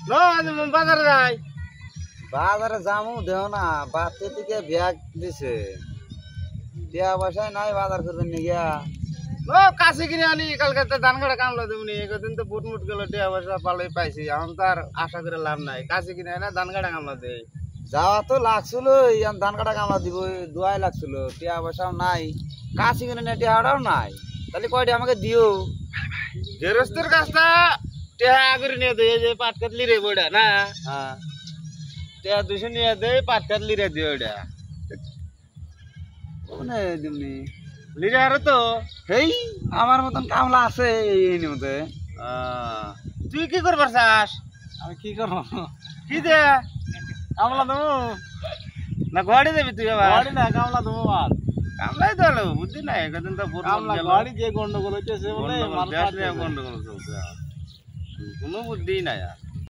বাজারে যাই বাজারে যামু দেহ না বাতে থেকে ব্যাগ দিছে দেয়া পয়সায় নাই বাজার করবেন নি গিয়া ও কাছে কিনে আনি কালকে তো ধান কাটা কামলা দেবনি একদিন তো বুট মুট গেল টিয়া পয়সা পালে পাইছি এখন তো আর আশা করে লাভ নাই কাছে কিনে না ধান কাটা কামলা দেই যাওয়া তো লাগছিল ইয়ান ধান কাটা কামলা দিব দুয়াই লাগছিল টিয়া পয়সাও নাই কাছে কিনে না টিয়াটাও নাই তাহলে কয়টি আমাকে দিও গেরস্তের কাছটা টিয়া করে নিয়ে দেয় যে পাট কাটলি রে বইটা না হ্যাঁ টিয়া 200 নিয়ে দেয় পাট কাটলি রে দিয়ে ওইটা কোনে দিমনি লিরে আর তো হেই আমার মতন কামলা আছে এই মতে তুই কি করবার চাস আমি কি করব কি দে কামলা দেবো না ঘড়ি দেবি তুই আবার গাড়ি না কামলা দেবো আর কামলাই তো হলো বুদ্ধি নাই একদিন তো বুট কামলা গাড়ি যে গন্ডগোল হইতেছে বলে গন্ডগোল চলছে কোনো বুদ্ধি নাই আর